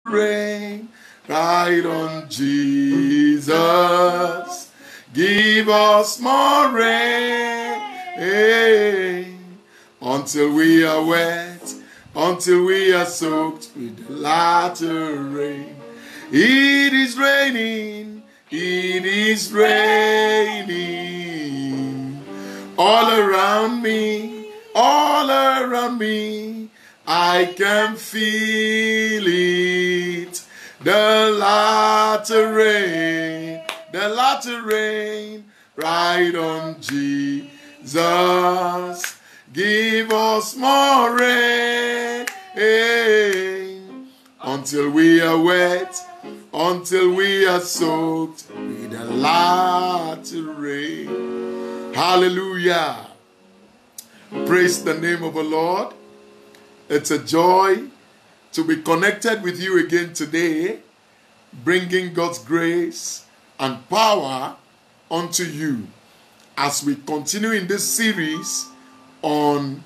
rain. Ride on, Jesus. Give us more rain. Until we are wet, until we are soaked with the latter rain. It is raining, it is raining. All around me, I can feel it. The latter rain, ride on, Jesus. Give us more rain. Until we are wet, until we are soaked with the latter rain. Hallelujah. Praise the name of the Lord. It's a joy to be connected with you again today, bringing God's grace and power unto you as we continue in this series on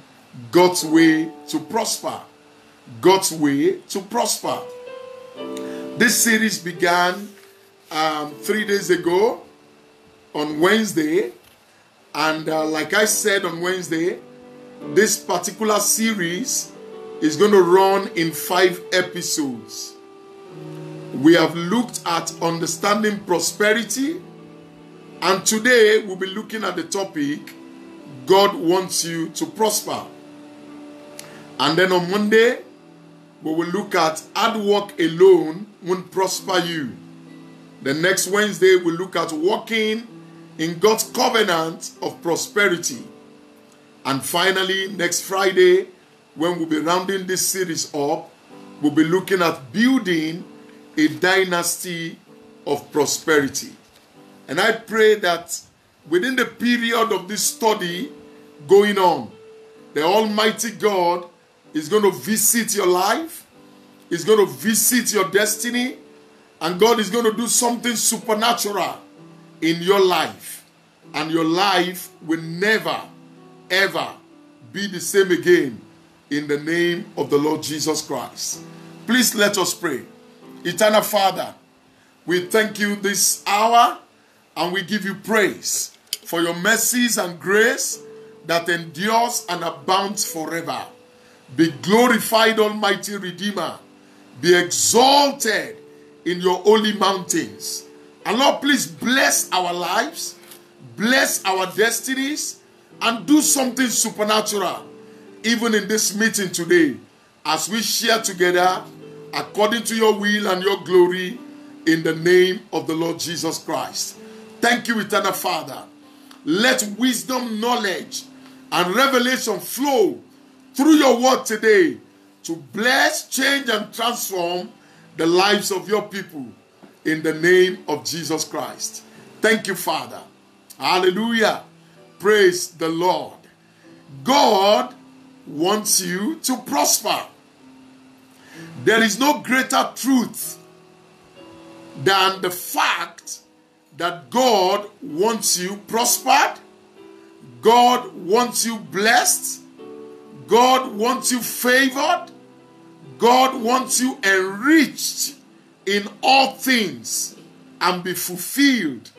God's way to prosper. God's way to prosper. This series began 3 days ago on Wednesday, and like I said on Wednesday, this particular series is going to run in 5 episodes. We have looked at understanding prosperity, and today we'll be looking at the topic, God wants you to prosper. And then on Monday, we will look at hard work alone won't prosper you. The next Wednesday, we'll look at walking in God's covenant of prosperity. And finally, next Friday, when we'll be rounding this series up, we'll be looking at building a dynasty of prosperity. And I pray that within the period of this study going on, the Almighty God is going to visit your life, is going to visit your destiny, and God is going to do something supernatural in your life. And your life will never, ever be the same again in the name of the Lord Jesus Christ. Please let us pray. Eternal Father, we thank you this hour and we give you praise for your mercies and grace that endures and abounds forever. Be glorified, Almighty Redeemer. Be exalted in your holy mountains. And Lord, please bless our lives, bless our destinies, and do something supernatural even in this meeting today as we share together according to your will and your glory in the name of the Lord Jesus Christ. Thank you, Eternal Father. Let wisdom, knowledge, and revelation flow through your word today to bless, change, and transform the lives of your people in the name of Jesus Christ. Thank you, Father. Hallelujah. Praise the Lord. God wants you to prosper. There is no greater truth than the fact that God wants you prospered, God wants you blessed, God wants you favored, God wants you enriched in all things and be fulfilled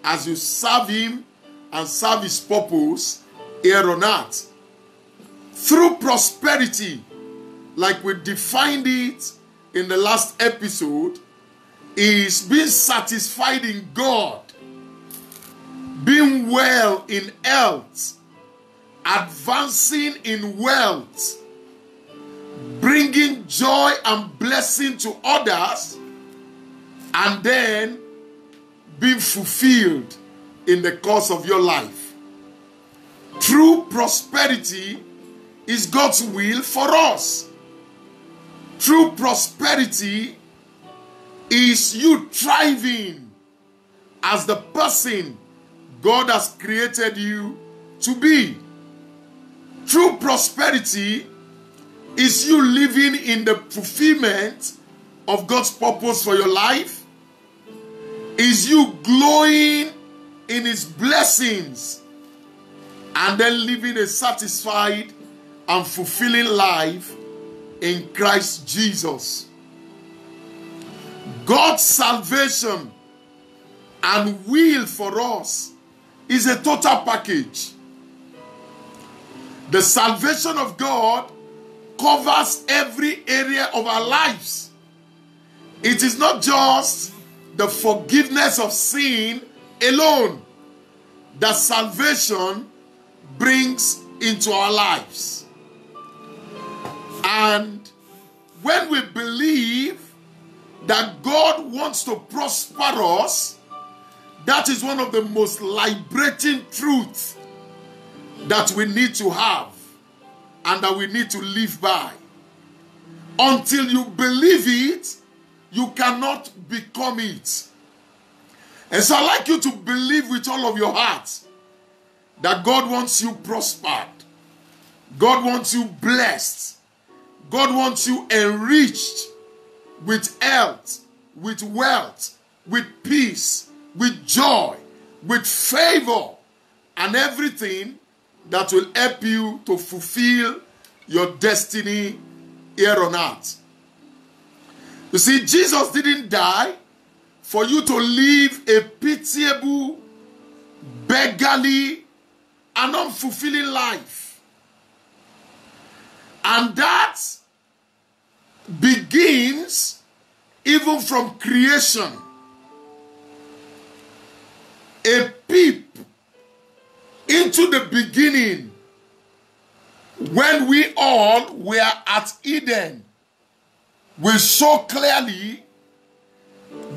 as you serve Him and serve His purpose here on earth. Through prosperity, like we defined it in the last episode, is being satisfied in God, being well in health, advancing in wealth, bringing joy and blessing to others, and then being fulfilled in the course of your life. True prosperity is God's will for us. True prosperity is you thriving as the person God has created you to be. True prosperity is you living in the fulfillment of God's purpose for your life. Is you glowing in His blessings and then living a satisfied and fulfilling life in Christ Jesus. God's salvation and will for us is a total package. The salvation of God covers every area of our lives. It is not just the forgiveness of sin alone that salvation brings into our lives. And when we believe that God wants to prosper us, that is one of the most liberating truths that we need to have and that we need to live by. Until you believe it, you cannot become it. And so I'd like you to believe with all of your heart that God wants you prospered. God wants you blessed. God wants you enriched with health, with wealth, with peace, with joy, with favor, and everything that will help you to fulfill your destiny here on earth. You see, Jesus didn't die for you to live a pitiable, beggarly, and unfulfilling life. And that begins even from creation. A peep into the beginning when we all were at Eden will show clearly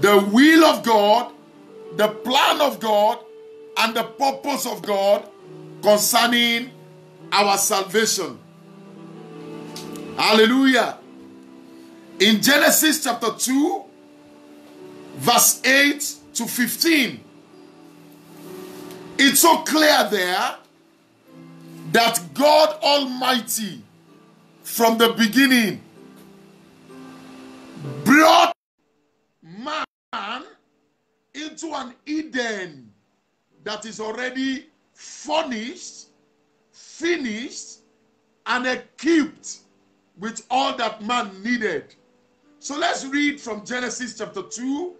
the will of God, the plan of God, and the purpose of God concerning our salvation. Hallelujah. In Genesis chapter 2, verse 8 to 15, it's so clear there that God Almighty from the beginning brought man into an Eden that is already furnished, finished, and equipped with all that man needed. So let's read from Genesis chapter 2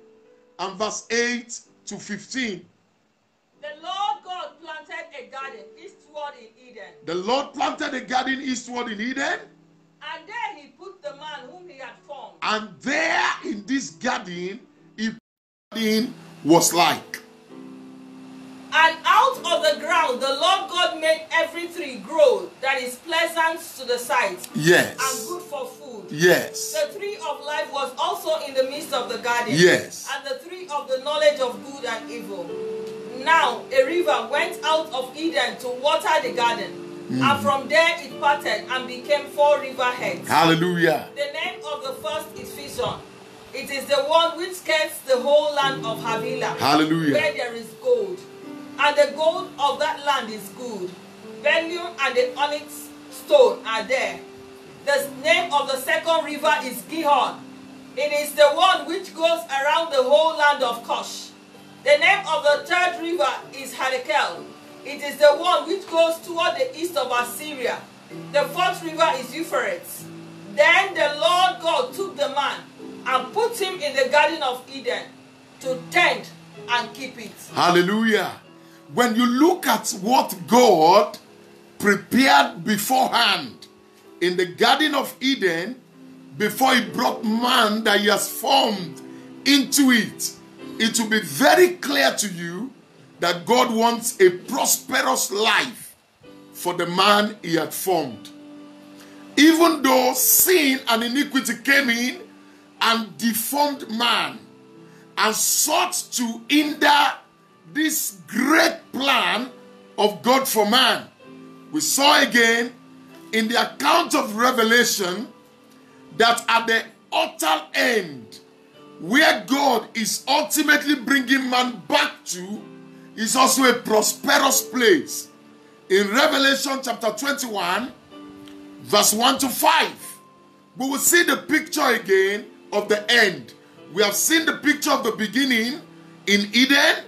and verse 8 to 15. The Lord God planted a garden eastward in Eden. The Lord planted a garden eastward in Eden. And there he put the man whom he had formed. And there in this garden, was like. And out of the ground the Lord God made every tree grow that is pleasant to the sight. Yes. And good for food. Yes. The tree of life was also in the midst of the garden. Yes. And the tree of the knowledge of good and evil. Now a river went out of Eden to water the garden. And from there it parted and became 4 river heads. Hallelujah. The name of the first is Fishon. It is the one which skirts the whole land of Havilah. Hallelujah. Where there is gold. And the gold of that land is good. Bdellium and the onyx stone are there. The name of the second river is Gihon. It is the one which goes around the whole land of Cush. The name of the third river is Hiddekel. It is the one which goes toward the east of Assyria. The fourth river is Euphrates. Then the Lord God took the man and put him in the garden of Eden to tend and keep it. Hallelujah. When you look at what God prepared beforehand in the garden of Eden, before he brought man that he has formed into it, it will be very clear to you that God wants a prosperous life for the man he had formed. Even though sin and iniquity came in and deformed man and sought to hinder this great plan of God for man, we saw again in the account of Revelation that at the utter end, where God is ultimately bringing man back to, is also a prosperous place. In Revelation chapter 21, verse 1 to 5, we will see the picture again of the end. We have seen the picture of the beginning in Eden,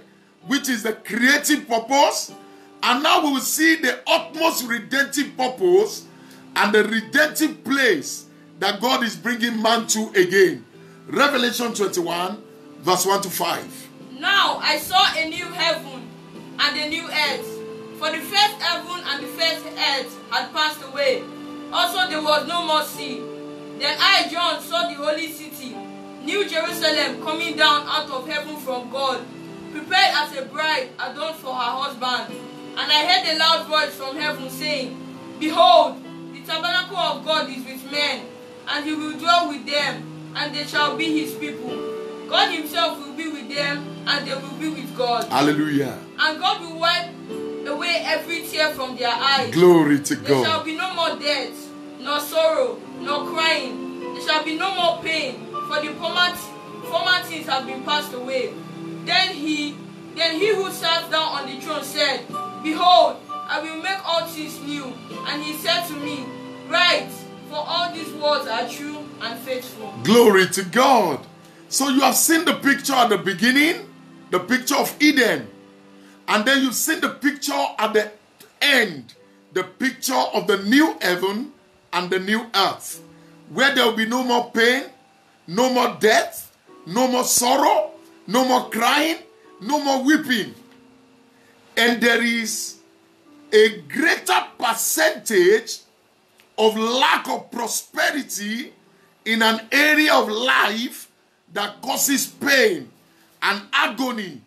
which is the creative purpose, and now we will see the utmost redemptive purpose and the redemptive place that God is bringing man to again. Revelation 21, verse 1 to 5. Now I saw a new heaven and a new earth, for the first heaven and the first earth had passed away. Also there was no more sea. Then I, John, saw the holy city, New Jerusalem, coming down out of heaven from God, prepared as a bride adorned for her husband. And I heard a loud voice from heaven saying, Behold, the tabernacle of God is with men, and he will dwell with them, and they shall be his people. God himself will be with them, and they will be with God. Hallelujah. And God will wipe away every tear from their eyes. Glory to There God. shall be no more death, nor sorrow, nor crying. There shall be no more pain, for the former things have been passed away. Then he who sat down on the throne said, Behold, I will make all things new. And he said to me, Write, for all these words are true and faithful. Glory to God. So you have seen the picture at the beginning, the picture of Eden. And then you've seen the picture at the end, the picture of the new heaven and the new earth, where there will be no more pain, no more death, no more sorrow, no more crying, no more weeping. And there is a greater percentage of lack of prosperity in an area of life that causes pain and agony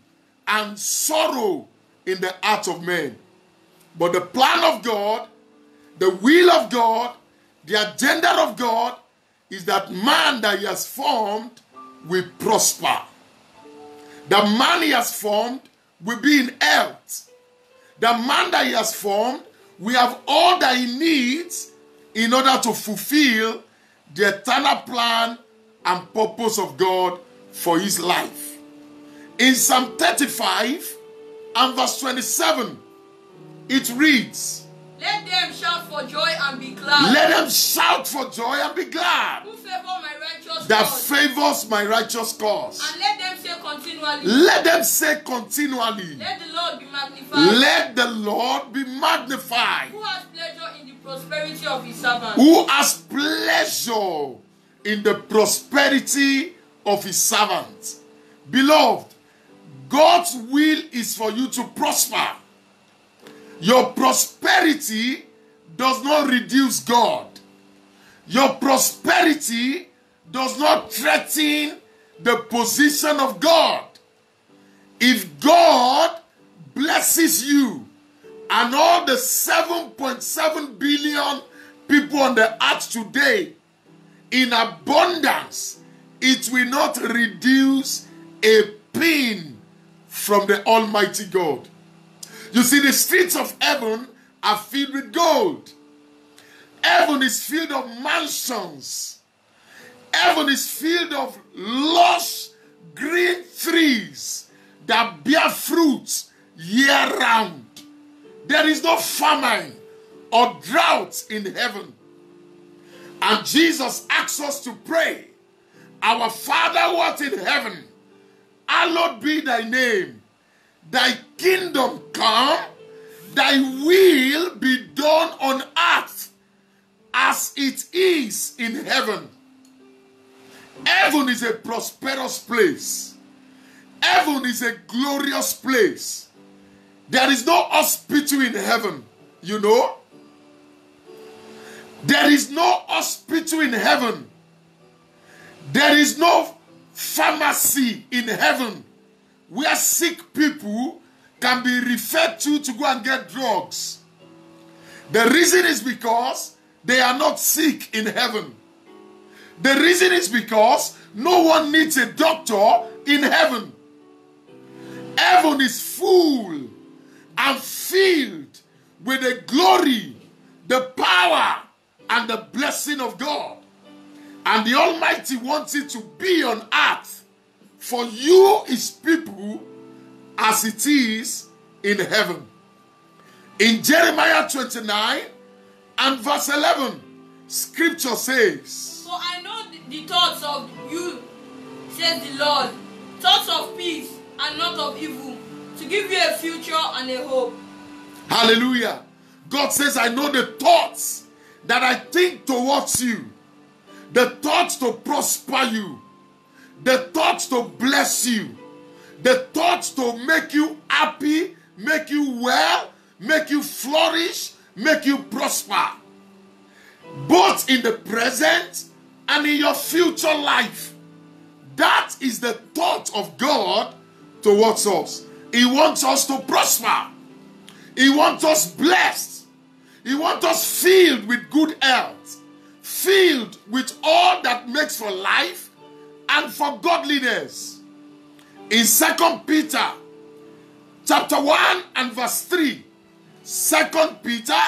and sorrow in the heart of men. But the plan of God, the will of God, the agenda of God is that man that he has formed will prosper. The man he has formed will be in health. The man that he has formed will have all that he needs in order to fulfill the eternal plan and purpose of God for his life. In Psalm 35 and verse 27, it reads, Let them shout for joy and be glad. Let them shout for joy and be glad. Who favor my righteous That cause. favors my righteous cause. And let them say continually, Let them say continually, Let the Lord be magnified. let the Lord be magnified. Who has pleasure in the prosperity of his servant. Who has pleasure in the prosperity of his servant. Beloved, God's will is for you to prosper. Your prosperity does not reduce God. Your prosperity does not threaten the position of God. If God blesses you and all the 7.7 billion people on the earth today in abundance, it will not reduce a pin from the Almighty God. You see, the streets of heaven are filled with gold. Heaven is filled of mansions. Heaven is filled of lush green trees that bear fruits year round. There is no famine or drought in heaven. And Jesus asks us to pray, Our Father who art in heaven, hallowed be thy name. Thy kingdom come, thy will be done on earth as it is in heaven. Heaven is a prosperous place. Heaven is a glorious place. There is no hospital in heaven, you know. There is no hospital in heaven. There is no pharmacy in heaven where sick people can be referred to go and get drugs. The reason is because they are not sick in heaven. The reason is because no one needs a doctor in heaven. Heaven is full and filled with the glory, the power, and the blessing of God. And the Almighty wants it to be on earth for you, his people, as it is in heaven. In Jeremiah 29 and verse 11, scripture says, For I know the thoughts of you, says the Lord, thoughts of peace and not of evil, to give you a future and a hope. Hallelujah. God says, I know the thoughts that I think towards you, the thoughts to prosper you, the thoughts to bless you, the thoughts to make you happy, make you well, make you flourish, make you prosper, both in the present and in your future life. That is the thought of God towards us. He wants us to prosper. He wants us blessed. He wants us filled with good health, filled with all that makes for life and for godliness. In 2 Peter chapter 1 and verse 3, 2 Peter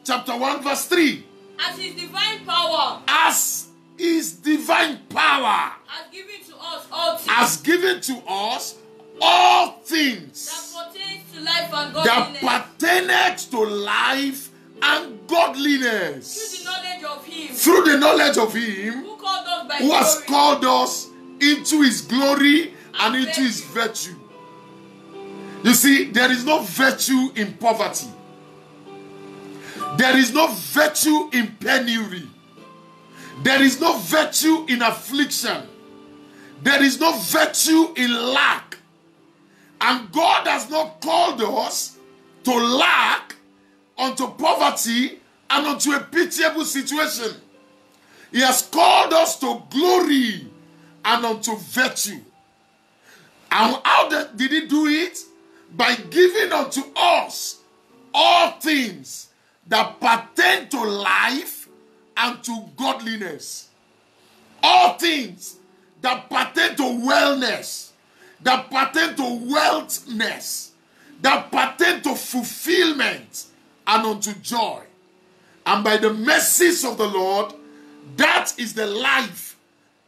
chapter 1 verse 3, as his divine power, as his divine power has given to us all things, has given to us all things that pertains to life and that godliness, pertaineth to life and godliness, through the knowledge of him, through the knowledge of him who called us by who has glory, called us into his glory and into his virtue. You see, there is no virtue in poverty. There is no virtue in penury. There is no virtue in affliction. There is no virtue in lack. And God has not called us to lack, unto poverty, and unto a pitiable situation. He has called us to glory and unto virtue. And how did he do it? By giving unto us all things that pertain to life and to godliness. All things that pertain to wellness, that pertain to wealthness, that pertain to fulfillment and unto joy. And by the mercies of the Lord, that is the life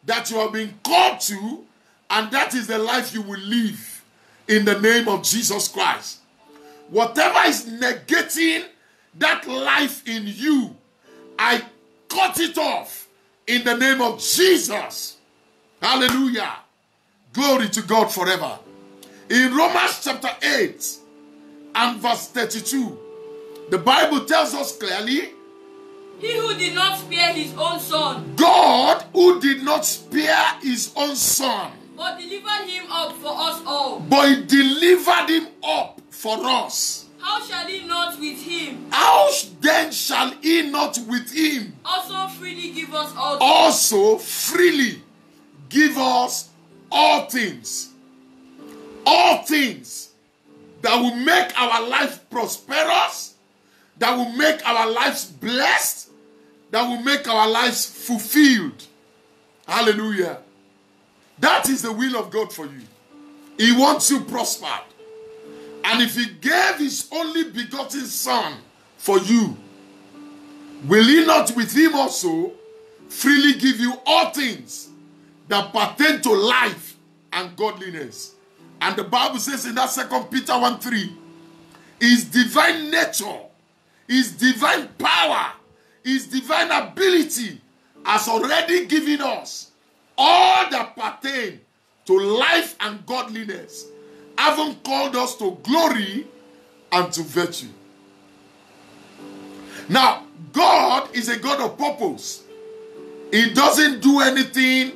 that you have been called to, and that is the life you will live in the name of Jesus Christ. Whatever is negating that life in you, I cut it off in the name of Jesus. Hallelujah. Glory to God forever. In Romans chapter 8 and verse 32, the Bible tells us clearly, he who did not spare his own son, God who did not spare his own son, but delivered him up for us all, but he delivered him up for us. how shall he not with him How then shall he not with him also freely give us all things? also freely give us all things? All things that will make our life prosperous, that will make our lives blessed, that will make our lives fulfilled. Hallelujah. That is the will of God for you. He wants you prospered. And if he gave his only begotten son for you, will he not with him also freely give you all things that pertain to life and godliness? And the Bible says in that 2 Peter 1:3, his divine nature, his divine power, his divine ability has already given us all that pertain to life and godliness, having called us to glory and to virtue. Now, God is a God of purpose. He doesn't do anything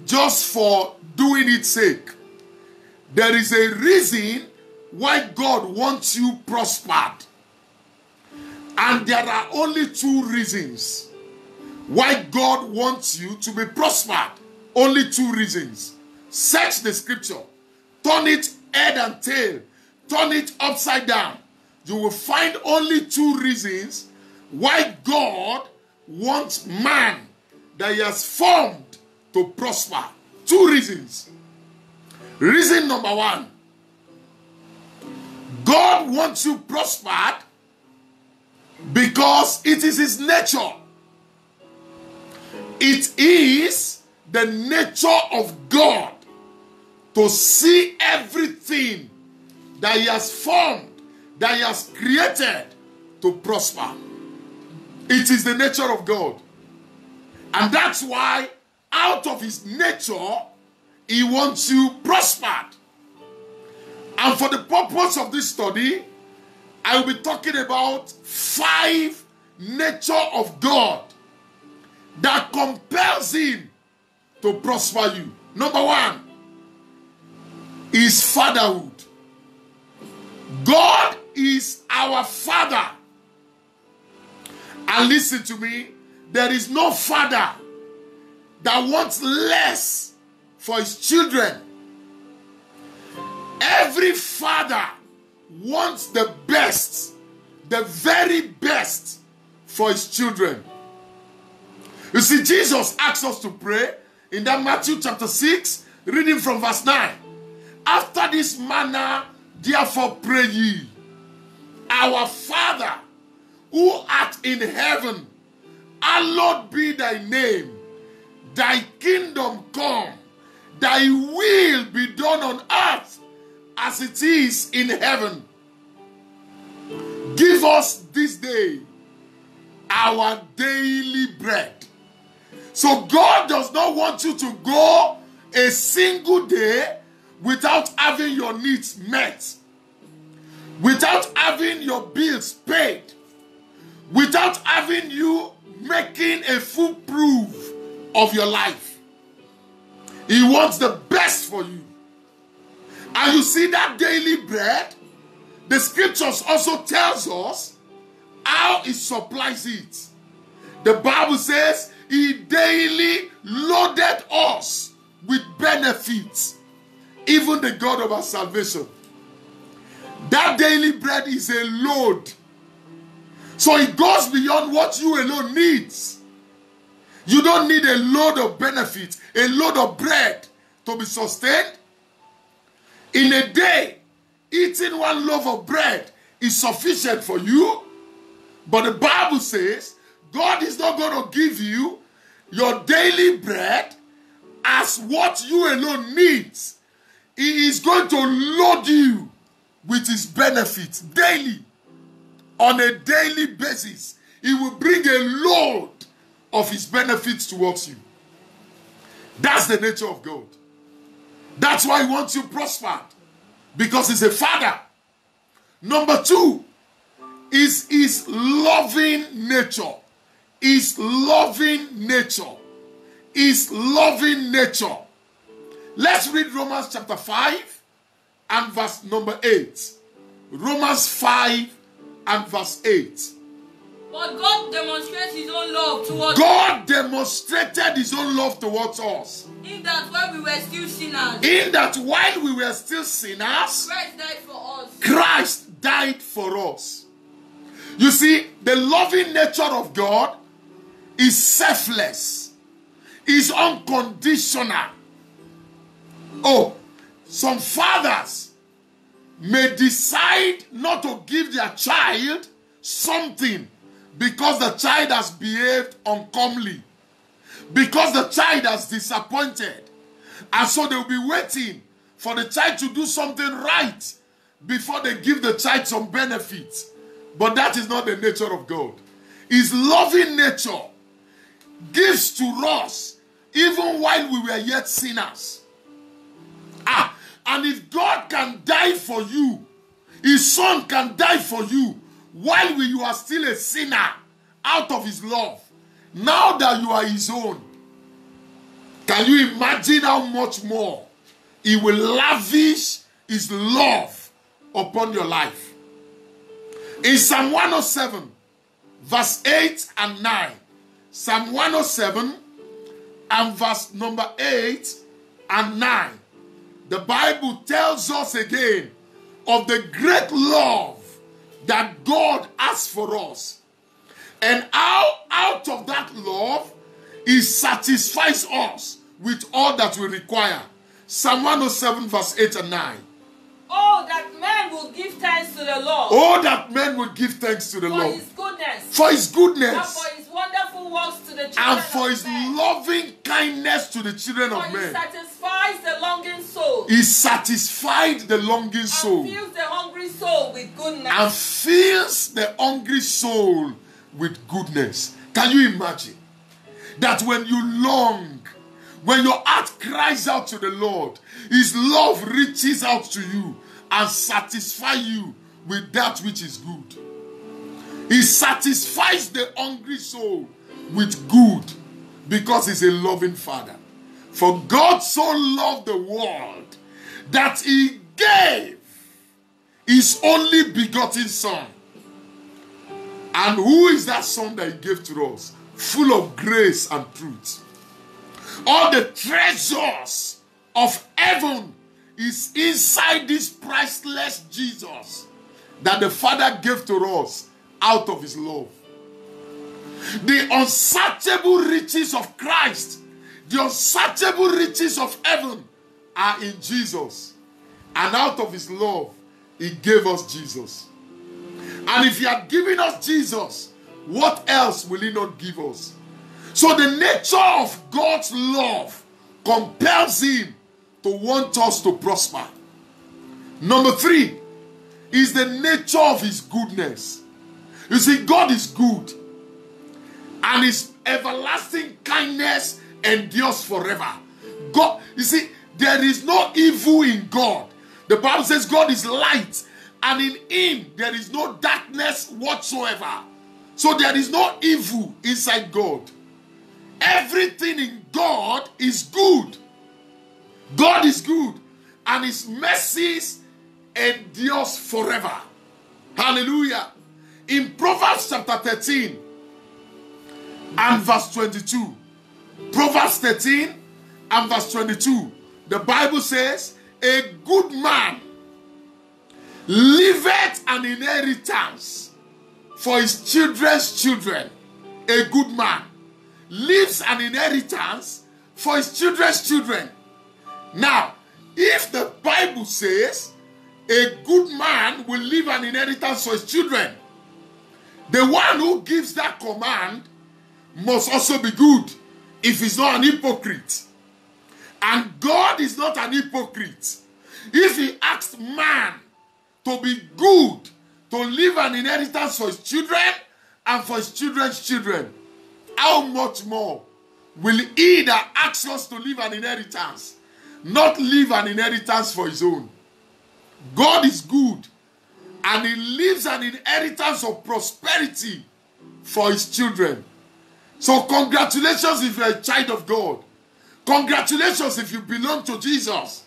just for doing its sake. There is a reason why God wants you prospered. And there are only two reasons why God wants you to be prospered. Only two reasons. Search the scripture. Turn it head and tail. Turn it upside down. You will find only two reasons why God wants man that he has formed to prosper. Two reasons. Reason number one. God wants you prospered because it is his nature. It is the nature of God to see everything that he has formed, that he has created to prosper. It is the nature of God. And that's why out of his nature, he wants you prospered. And for the purpose of this study, I will be talking about 5 nature of God that compels him to prosper you. Number one is fatherhood. God is our Father. And listen to me, there is no father that wants less for his children. Every father wants the best, the very best for his children. You see, Jesus asks us to pray in that Matthew chapter 6, reading from verse 9. After this manner, therefore pray ye, our Father, who art in heaven, hallowed be thy name. Thy kingdom come, thy will be done on earth as it is in heaven. Give us this day our daily bread. So God does not want you to go a single day without having your needs met, without having your bills paid, without having you making a full proof of your life. He wants the best for you. And you see that daily bread, the scriptures also tells us how he supplies it. The Bible says he daily loaded us with benefits, even the God of our salvation. That daily bread is a load. So it goes beyond what you alone needs. You don't need a load of benefits, a load of bread to be sustained. In a day, eating one loaf of bread is sufficient for you. But the Bible says God is not going to give you your daily bread as what you alone needs. He is going to load you with his benefits daily. On a daily basis, he will bring a load of his benefits towards you. That's the nature of God. That's why he wants you prospered, because he's a father. Number two is his loving nature. His loving nature. His loving nature. Let's read Romans chapter 5 and verse number 8. Romans 5 and verse 8. But God demonstrates his own love towards us. God demonstrated his own love towards us. In that while we were still sinners, In that while we were still sinners, Christ died for us. Christ died for us. You see, the loving nature of God is selfless, is unconditional. Oh, some fathers may decide not to give their child something because the child has behaved uncomely, because the child has disappointed, and so they'll be waiting for the child to do something right before they give the child some benefits. But that is not the nature of God. His loving nature gives to us even while we were yet sinners. And if God can die for you, his son can die for you while you are still a sinner out of his love, now that you are his own, can you imagine how much more he will lavish his love upon your life? In Psalm 107, verse 8 and 9, Psalm 107 and verse number 8 and 9, the Bible tells us again of the great love that God has for us, and how out of that love he satisfies us with all that we require. Psalm 107 verse 8 and 9. Oh, that men will give thanks to the Lord. Oh, that men will give thanks to the for Lord. his goodness. For his goodness. And for his wonderful works to the children And for of his men. loving kindness to the children For of he men. satisfies the longing soul. He satisfied the longing soul. And fills the hungry soul with goodness. And fills the hungry soul with goodness. Can you imagine that when you long, when your heart cries out to the Lord, his love reaches out to you and satisfies you with that which is good. He satisfies the hungry soul with good because he's a loving father. For God so loved the world that he gave his only begotten Son. And who is that Son that he gave to us? Full of grace and truth. All the treasures of heaven is inside this priceless Jesus that the Father gave to us out of his love. The unsearchable riches of Christ, the unsearchable riches of heaven are in Jesus. And out of his love, he gave us Jesus. And if he had given us Jesus, what else will he not give us? So the nature of God's love compels him to want us to prosper. Number 3 is the nature of his goodness. You see, God is good, and his everlasting kindness endures forever. God, you see, there is no evil in God. The Bible says God is light, and in him there is no darkness whatsoever. So there is no evil inside God. Everything in God is good. God is good, and his mercies endures forever. Hallelujah. In Proverbs chapter 13 and verse 22, Proverbs 13 and verse 22, the Bible says, a good man leaveth an inheritance for his children's children. A good man leaves an inheritance for his children's children. Now, if the Bible says a good man will leave an inheritance for his children, the one who gives that command must also be good if he's not an hypocrite. And God is not an hypocrite. If he asks man to be good, to leave an inheritance for his children and for his children's children, how much more will he that asks us to leave an inheritance not leave an inheritance for his own? God is good, and he leaves an inheritance of prosperity for his children. So congratulations if you're a child of God. Congratulations if you belong to Jesus.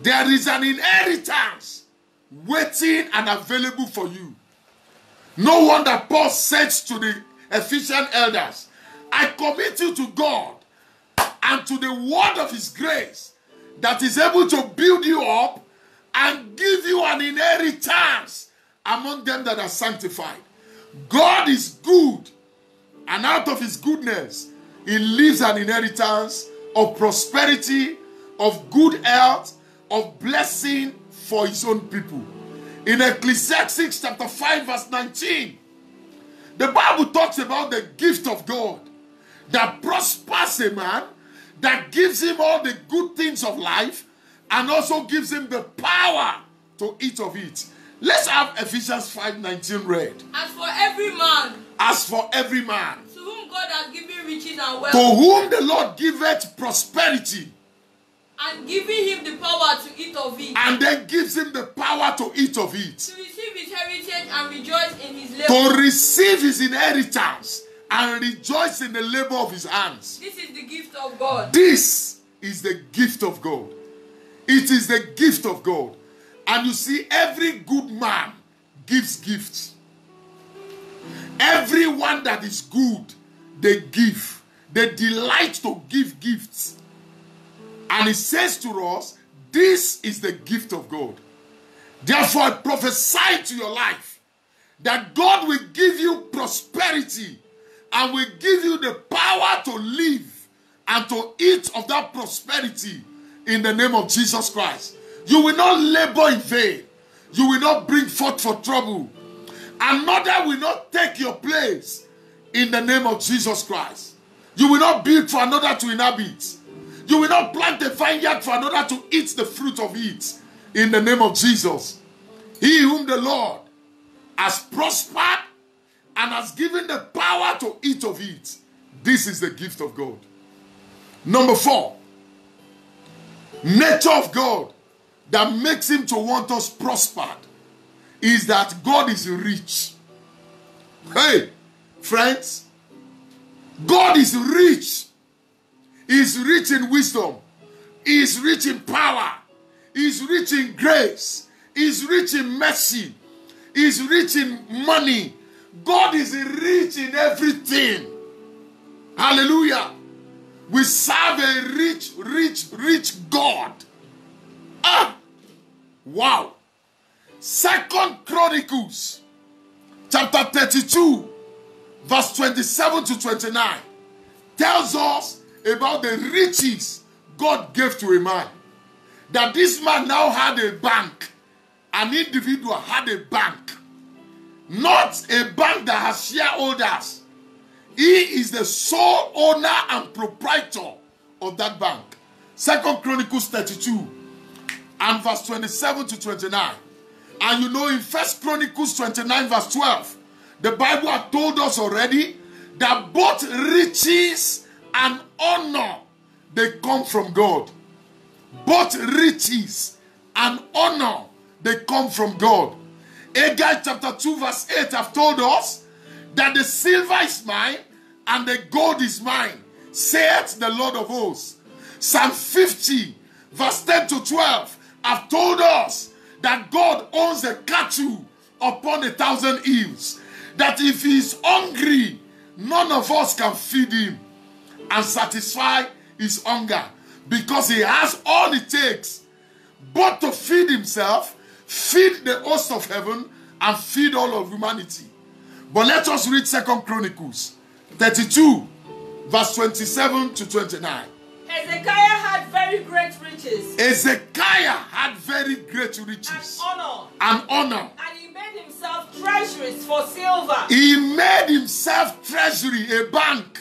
There is an inheritance waiting and available for you. No wonder Paul says to the Ephesian elders, I commit you to God and to the word of his grace that is able to build you up and give you an inheritance among them that are sanctified. God is good, and out of his goodness, he leaves an inheritance of prosperity, of good health, of blessing for his own people. In Ecclesiastes chapter 5 verse 19, the Bible talks about the gift of God that prospers a man, that gives him all the good things of life, and also gives him the power to eat of it. Let's have Ephesians 5:19 read. As for every man, As for every man, to whom God has given riches and wealth, to whom the Lord giveth prosperity, and giving him the power to eat of it, and then gives him the power to eat of it, to receive his heritage and rejoice in his labor. to receive his inheritance and rejoice in the labor of his hands. This is the gift of God. This is the gift of God. It is the gift of God. And you see, every good man gives gifts. Everyone that is good, they give. They delight to give gifts. And it says to us, this is the gift of God. Therefore, I prophesy to your life that God will give you prosperity and will give you the power to live and to eat of that prosperity in the name of Jesus Christ. You will not labor in vain. You will not bring forth for trouble. Another will not take your place in the name of Jesus Christ. You will not build for another to inhabit. You will not plant a vineyard for another to eat the fruit of it in the name of Jesus. He whom the Lord has prospered and has given the power to eat of it. This is the gift of God. Number 4, nature of God that makes him to want us prospered is that God is rich. Hey, friends, God is rich. He is rich in wisdom. He is rich in power. He is rich in grace. He is rich in mercy. He is rich in money. God is rich in everything. Hallelujah. We serve a rich, rich, rich God. Wow. 2 Chronicles chapter 32 verse 27 to 29 tells us about the riches God gave to a man. That this man now had a bank. An individual had a bank. Not a bank that has shareholders. He is the sole owner and proprietor of that bank. 2 Chronicles 32 and verse 27 to 29. And you know in 1 Chronicles 29 verse 12, the Bible has told us already that both riches and honor, they come from God. Both riches and honor, they come from God. Haggai chapter 2 verse 8 have told us that the silver is mine and the gold is mine, saith the Lord of hosts. Psalm 50 verse 10 to 12 have told us that God owns the cattle upon 1,000 hills. That if he is hungry, none of us can feed him and satisfy his hunger, because he has all it takes both to feed himself, feed the host of heaven, and feed all of humanity. But let us read 2 Chronicles 32 verse 27 to 29. Hezekiah had very great riches. Hezekiah had very great riches And honor. And And he made himself treasuries for silver. he made himself treasury, a bank,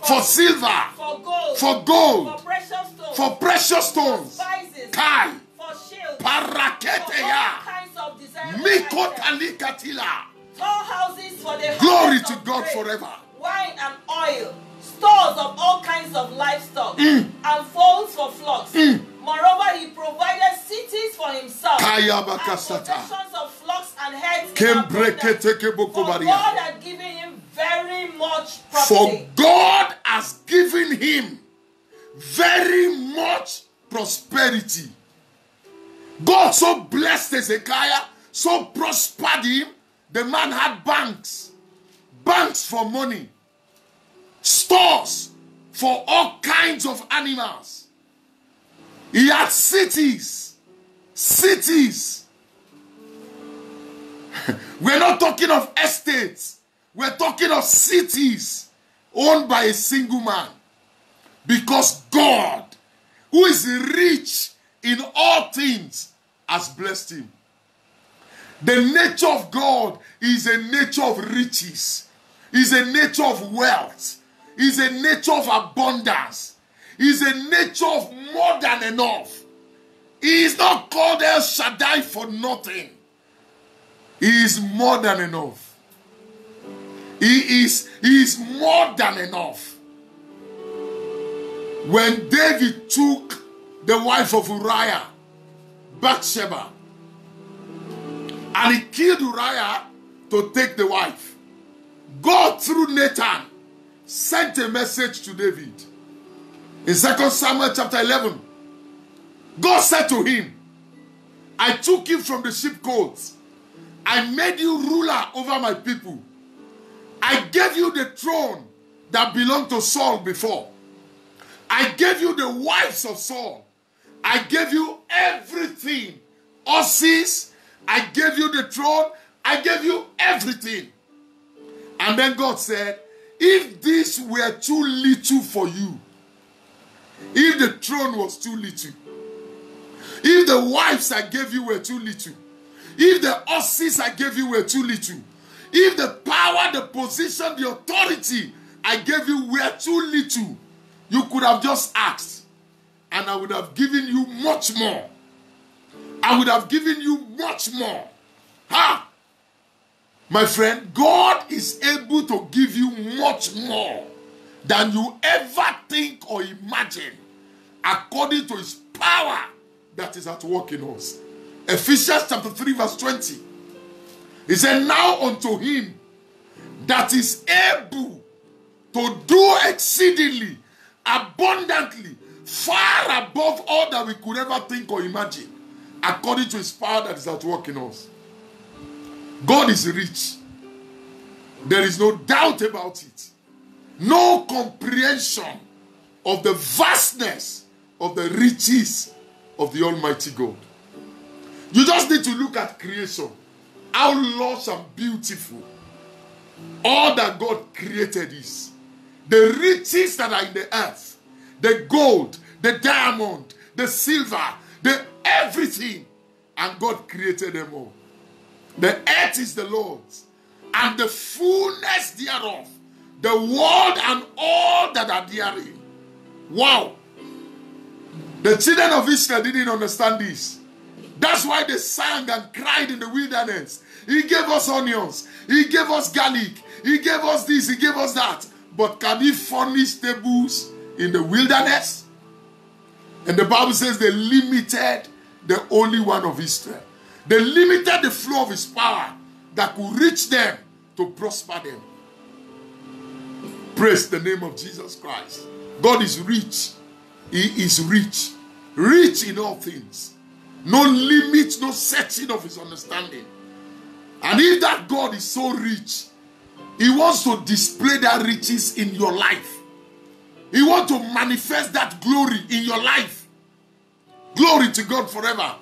for silver, For gold. for gold, For precious stones. for precious For stones, spices. kai, For shields. For paraketeya, all kinds of desirable items. mikotalikatila. Storehouses for the Glory harvest to of God grain, forever. wine and oil, stores of all kinds of livestock, and folds for flocks. Moreover, he provided cities for himself, and Kayabakasata. possessions of flocks and herds in abundance. For Kembreketekebokobaria. God had given him very much For property. God has given him very much prosperity. God so blessed Hezekiah, so prospered him. The man had banks for money, stores for all kinds of animals. He had cities. We're not talking of estates. We're talking of cities owned by a single man. Because God, who is rich in all things, has blessed him. The nature of God is a nature of riches, is a nature of wealth, is a nature of abundance, is a nature of more than enough. He is not called El Shaddai for nothing. He is more than enough. He is more than enough. When David took the wife of Uriah, Bathsheba, and he killed Uriah to take the wife, God through Nathan sent a message to David. In 2 Samuel chapter 11, God said to him, I took you from the sheepcotes. I made you ruler over my people. I gave you the throne that belonged to Saul before. I gave you the wives of Saul. I gave you everything. Horses, I gave you the throne. I gave you everything. And then God said, if this were too little for you, if the throne was too little, if the wives I gave you were too little, if the horses I gave you were too little, if the power, the position, the authority I gave you were too little, you could have just asked, and I would have given you much more. I would have given you much more. Ha! My friend, God is able to give you much more than you ever think or imagine, according to his power that is at work in us. Ephesians chapter 3 verse 20. He said, now unto him that is able to do exceedingly, abundantly, far above all that we could ever think or imagine, according to his power that is at work in us. God is rich. There is no doubt about it. No comprehension of the vastness of the riches of the Almighty God. You just need to look at creation. How lush and beautiful all that God created is. The riches that are in the earth, the gold, the diamond, the silver, the everything, and God created them all. The earth is the Lord's, and the fullness thereof, the world and all that are therein. Wow. The children of Israel didn't understand this. That's why they sang and cried in the wilderness. He gave us onions. He gave us garlic. He gave us this. He gave us that. But can he furnish tables in the wilderness? And the Bible says they limited the Holy One of Israel. They limited the flow of his power that could reach them to prosper them. Praise the name of Jesus Christ. God is rich. He is rich. Rich in all things. No limit, no searching of his understanding. And if that God is so rich, he wants to display that riches in your life. He wants to manifest that glory in your life. Glory to God forever.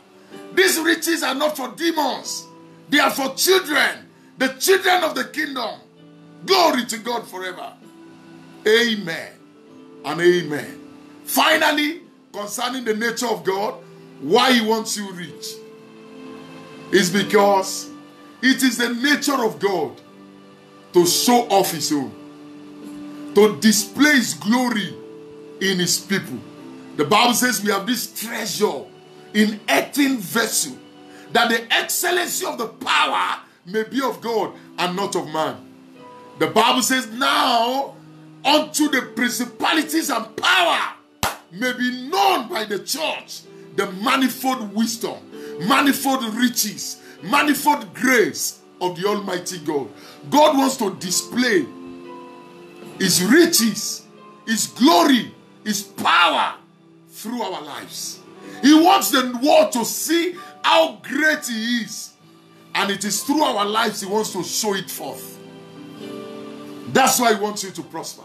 These riches are not for demons. They are for children. The children of the kingdom. Glory to God forever. Amen and amen. Finally, concerning the nature of God, why he wants you rich is because it is the nature of God to show off his own, to display his glory in his people. The Bible says we have this treasure in earthen vessel, that the excellency of the power may be of God and not of man. The Bible says now unto the principalities and power may be known by the church the manifold wisdom, manifold riches, manifold grace of the Almighty God. God wants to display his riches, his glory, his power through our lives. He wants the world to see how great he is. And it is through our lives he wants to show it forth. That's why he wants you to prosper.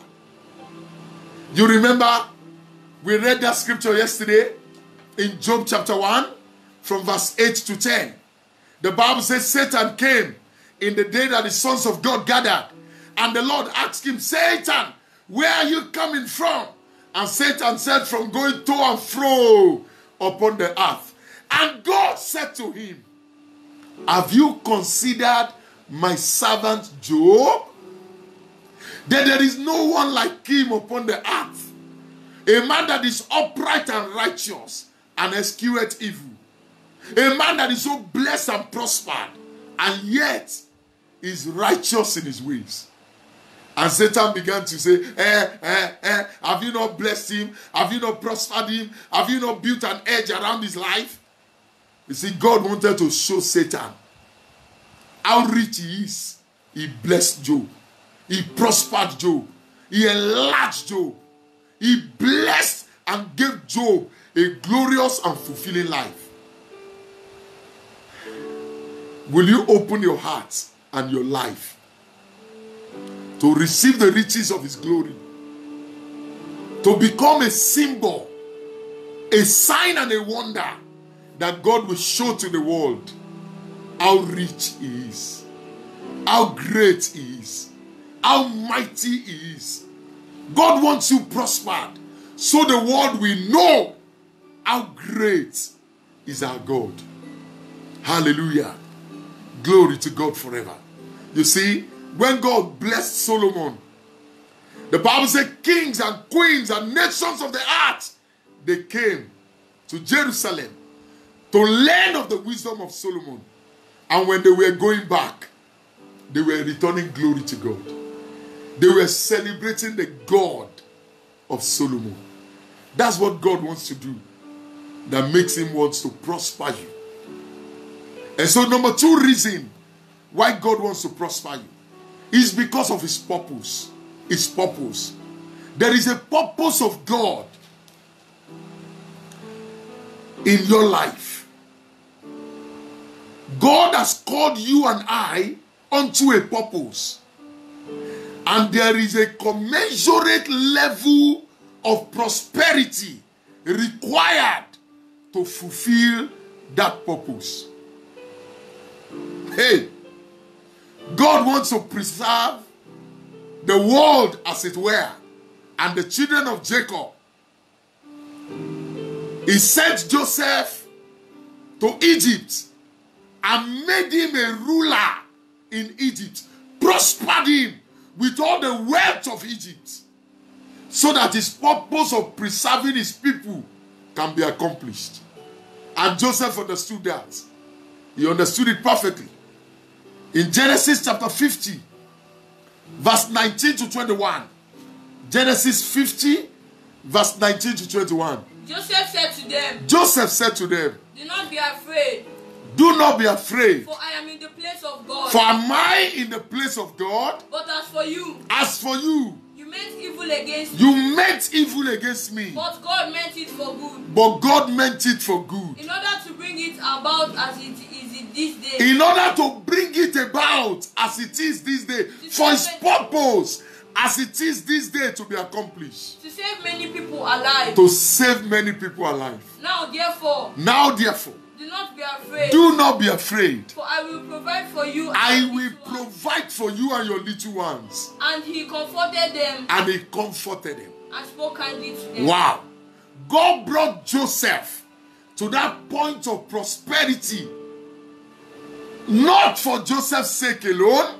You remember, we read that scripture yesterday in Job chapter 1 from verse 8 to 10. The Bible says Satan came in the day that the sons of God gathered. And the Lord asked him, Satan, where are you coming from? And Satan said, from going to and fro upon the earth. And God said to him, have you considered my servant Job? That there is no one like him upon the earth. A man that is upright and righteous and escheweth evil. A man that is so blessed and prospered and yet is righteous in his ways. And Satan began to say, have you not blessed him? Have you not prospered him? Have you not built an edge around his life? You see, God wanted to show Satan how rich he is. He blessed Job. He prospered Job. He enlarged Job. He blessed and gave Job a glorious and fulfilling life. Will you open your heart and your life to receive the riches of his glory? To become a symbol, a sign and a wonder that God will show to the world how rich he is, how great he is, how mighty he is. God wants you prospered so the world will know how great is our God. Hallelujah. Glory to God forever. You see, when God blessed Solomon, the Bible said kings and queens and nations of the earth, they came to Jerusalem to learn of the wisdom of Solomon. And when they were going back, they were returning glory to God. They were celebrating the God of Solomon. That's what God wants to do, that makes him want to prosper you. And so number 2 reason why God wants to prosper you is because of his purpose. His purpose. There is a purpose of God in your life. God has called you and I unto a purpose. And there is a commensurate level of prosperity required to fulfill that purpose. Hey, God wants to preserve the world as it were, and the children of Jacob. He sent Joseph to Egypt and made him a ruler in Egypt, prospered him with all the wealth of Egypt, so that his purpose of preserving his people can be accomplished. And Joseph understood that. He understood it perfectly. In Genesis chapter 50, verse 19 to 21. Genesis 50, verse 19 to 21. Joseph said to them, do not be afraid. Do not be afraid. For I am in the place of God. For am I in the place of God? But as for you, you meant evil against me. You meant evil against me. But God meant it for good. But God meant it for good. In order to bring it about as it is this day. In order to bring it about as it is this day. For his purpose as it is this day to be accomplished. To save many people alive. To save many people alive. Now therefore. Do not be afraid. Do not be afraid. For I will provide for you. I will provide for you and your little ones. And he comforted them. And he comforted them. And spoke kindly to them. Wow. God brought Joseph to that point of prosperity. Not for Joseph's sake alone,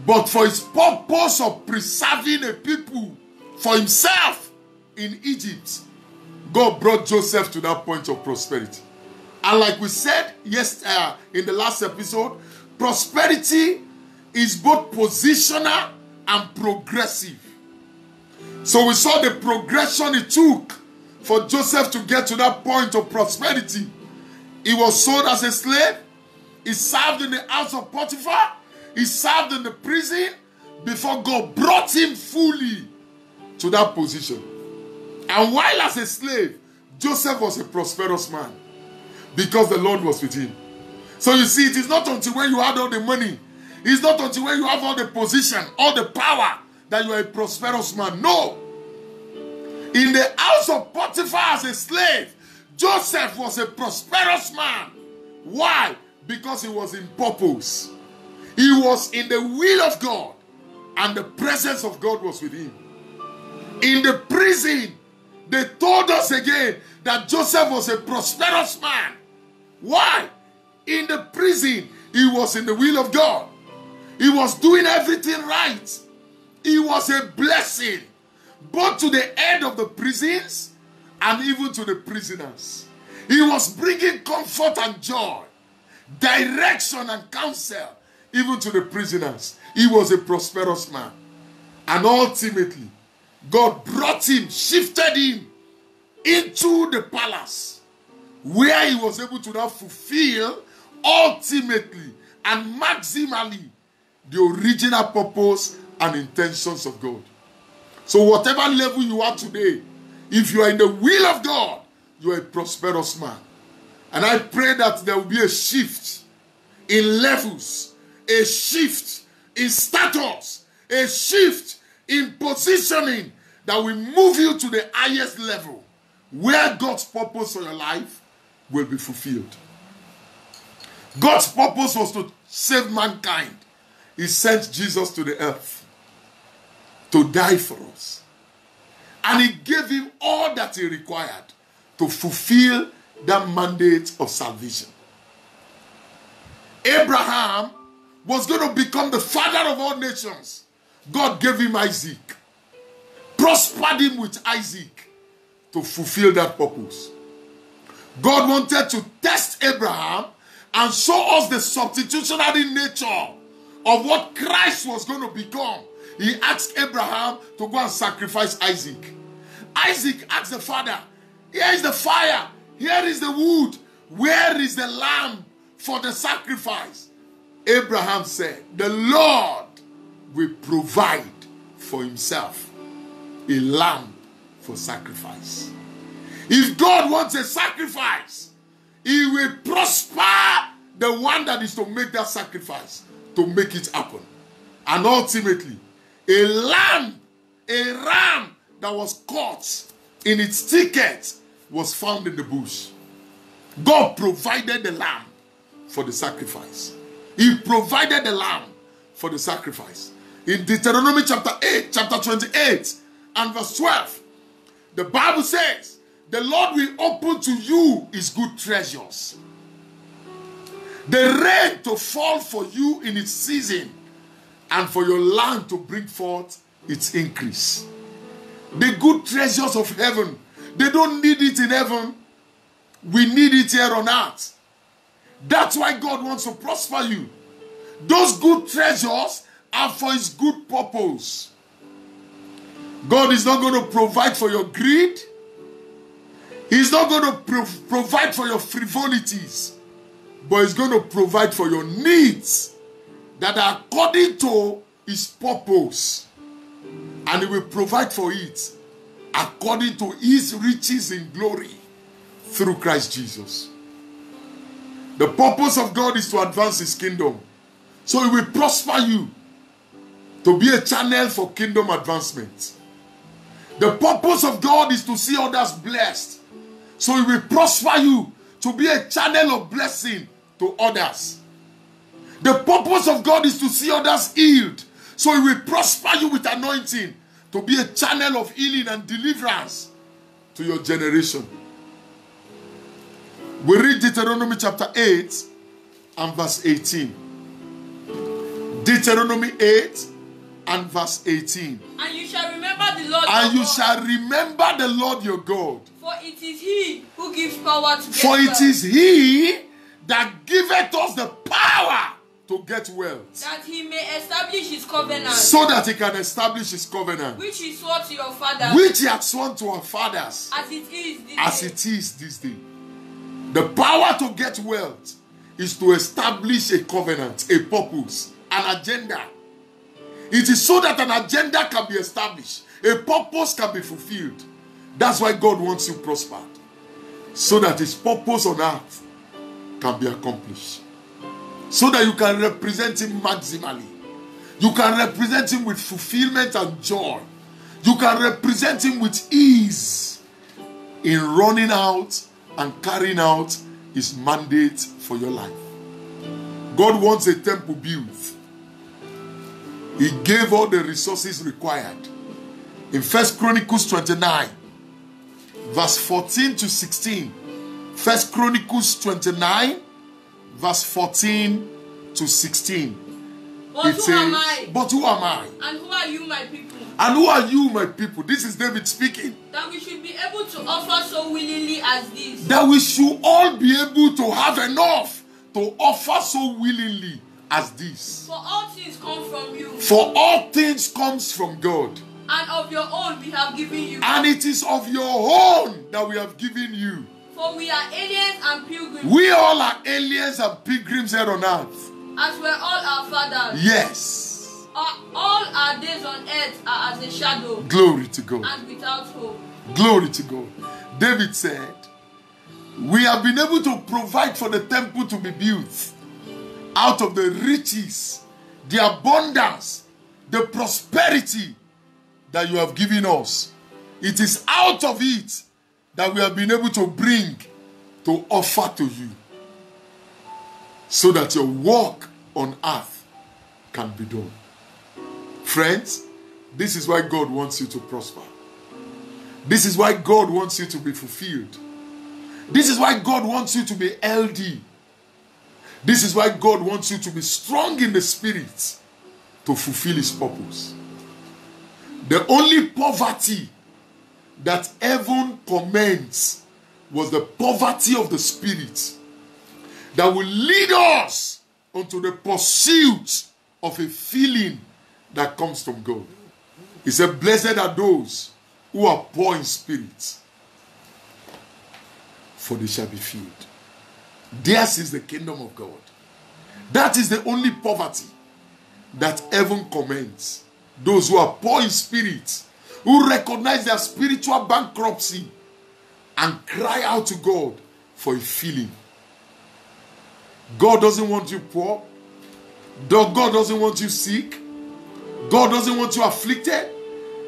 but for his purpose of preserving a people for himself in Egypt. God brought Joseph to that point of prosperity. And like we said in the last episode, prosperity is both positional and progressive. So we saw the progression it took for Joseph to get to that point of prosperity. He was sold as a slave. He served in the house of Potiphar. He served in the prison before God brought him fully to that position. And while as a slave, Joseph was a prosperous man because the Lord was with him. So you see, it is not until when you had all the money, it's not until when you have all the position, all the power, that you are a prosperous man. No. In the house of Potiphar as a slave, Joseph was a prosperous man. Why? Because he was in purpose. He was in the will of God, and the presence of God was with him. In the prison, they told us again that Joseph was a prosperous man. Why? In the prison, he was in the will of God. He was doing everything right. He was a blessing, both to the head of the prisons and even to the prisoners. He was bringing comfort and joy, direction and counsel, even to the prisoners. He was a prosperous man. And ultimately, God brought him, shifted him into the palace, where he was able to now fulfill ultimately and maximally the original purpose and intentions of God. So whatever level you are today, if you are in the will of God, you are a prosperous man. And I pray that there will be a shift in levels, a shift in status, a shift in positioning that will move you to the highest level, where God's purpose for your life will be fulfilled. God's purpose was to save mankind. He sent Jesus to the earth to die for us. And he gave him all that he required to fulfill that mandate of salvation. Abraham was going to become the father of all nations. God gave him Isaac, prospered him with Isaac to fulfill that purpose. God wanted to test Abraham and show us the substitutionary nature of what Christ was going to become. He asked Abraham to go and sacrifice Isaac. Isaac asked the father, here is the fire, here is the wood, where is the lamb for the sacrifice? Abraham said, the Lord will provide for himself a lamb for sacrifice. If God wants a sacrifice, he will prosper the one that is to make that sacrifice, to make it happen. And ultimately, a ram that was caught in its ticket was found in the bush. God provided the lamb for the sacrifice. He provided the lamb for the sacrifice. In Deuteronomy chapter 28 and verse 12, the Bible says, the Lord will open to you his good treasures. The rain to fall for you in its season, and for your land to bring forth its increase. The good treasures of heaven, they don't need it in heaven. We need it here on earth. That's why God wants to prosper you. Those good treasures are for his good purpose. God is not going to provide for your greed. He's not going to provide for your frivolities. But he's going to provide for your needs that are according to his purpose. And he will provide for it according to his riches in glory through Christ Jesus. The purpose of God is to advance his kingdom. So he will prosper you to be a channel for kingdom advancement. The purpose of God is to see others blessed. So he will prosper you to be a channel of blessing to others. The purpose of God is to see others healed. So he will prosper you with anointing to be a channel of healing and deliverance to your generation. We read Deuteronomy chapter 8 and verse 18. Deuteronomy 8 and verse 18. And you shall remember the Lord And your you God, shall remember the Lord your God. for it is he who gives power to get For it wealth, is he that giveth us the power to get wealth, that he may establish his covenant, so that he can establish his covenant, which he swore to your fathers, which he had sworn to our fathers, as it is this as day. it is this day. The power to get wealth is to establish a covenant, a purpose, an agenda. It is so that an agenda can be established, a purpose can be fulfilled. That's why God wants you prospered, so that his purpose on earth can be accomplished, so that you can represent him maximally. You can represent him with fulfillment and joy. You can represent him with ease in running out and carrying out his mandate for your life. God wants a temple built. He gave all the resources required. In 1 Chronicles 29, verse 14 to 16. 1 Chronicles 29, verse 14 to 16. But It who am I? But who am I? And who are you, my people? And who are you, my people? This is David speaking. That we should be able to offer so willingly as this. That we should all be able to have enough to offer so willingly as this. For all things come from you, For all things comes from God. and of your own we have given you. And it is of your own that we have given you. For we are aliens and pilgrims, We all are aliens and pilgrims here on earth. as were all our fathers. Yes. All our days on earth are as a shadow, Glory to God. and without hope. Glory to God. David said, we have been able to provide for the temple to be built out of the riches, the abundance, the prosperity that you have given us. It is out of it that we have been able to bring to offer to you, so that your work on earth can be done. Friends, this is why God wants you to prosper. This is why God wants you to be fulfilled. This is why God wants you to be healthy. This is why God wants you to be strong in the spirit to fulfill his purpose. The only poverty that heaven commends was the poverty of the spirit that will lead us unto the pursuit of a feeling that comes from God. He said, blessed are those who are poor in spirit, for they shall be filled. Theirs is the kingdom of God. That is the only poverty that heaven commends. Those who are poor in spirit, who recognize their spiritual bankruptcy and cry out to God for a feeling. God doesn't want you poor. God doesn't want you sick. God doesn't want you afflicted.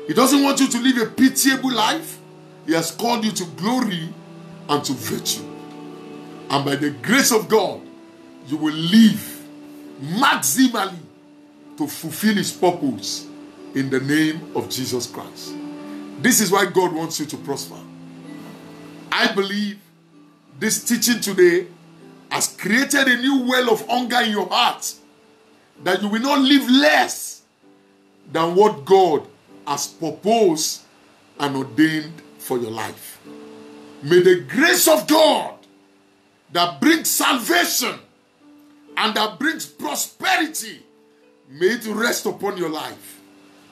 He doesn't want you to live a pitiable life. He has called you to glory and to virtue. And by the grace of God, you will live maximally to fulfill his purpose in the name of Jesus Christ. This is why God wants you to prosper. I believe this teaching today has created a new well of hunger in your heart, that you will not live less than what God has proposed and ordained for your life. May the grace of God that brings salvation and that brings prosperity, may it rest upon your life.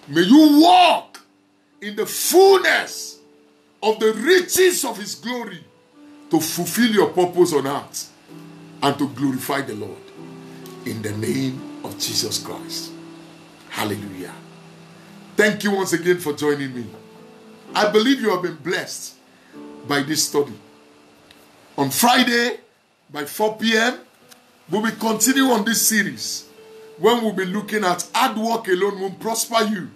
May you walk in the fullness of the riches of his glory to fulfill your purpose on earth and to glorify the Lord. In the name of Jesus Christ. Hallelujah. Thank you once again for joining me. I believe you have been blessed by this study. On Friday, by 4 p.m., we will continue on this series when we'll be looking at hard work alone will prosper you.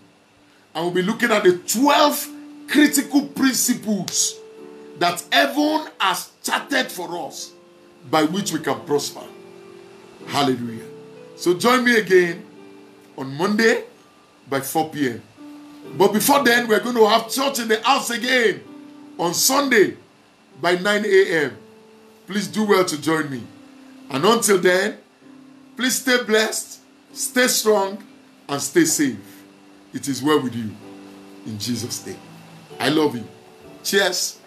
And we'll be looking at the 12 critical principles that heaven has charted for us by which we can prosper. Hallelujah. So join me again on Monday by 4 p.m. But before then, we're going to have church in the house again on Sunday by 9 a.m. Please do well to join me. And until then, please stay blessed, stay strong, and stay safe. It is well with you. In Jesus' name. I love you. Cheers.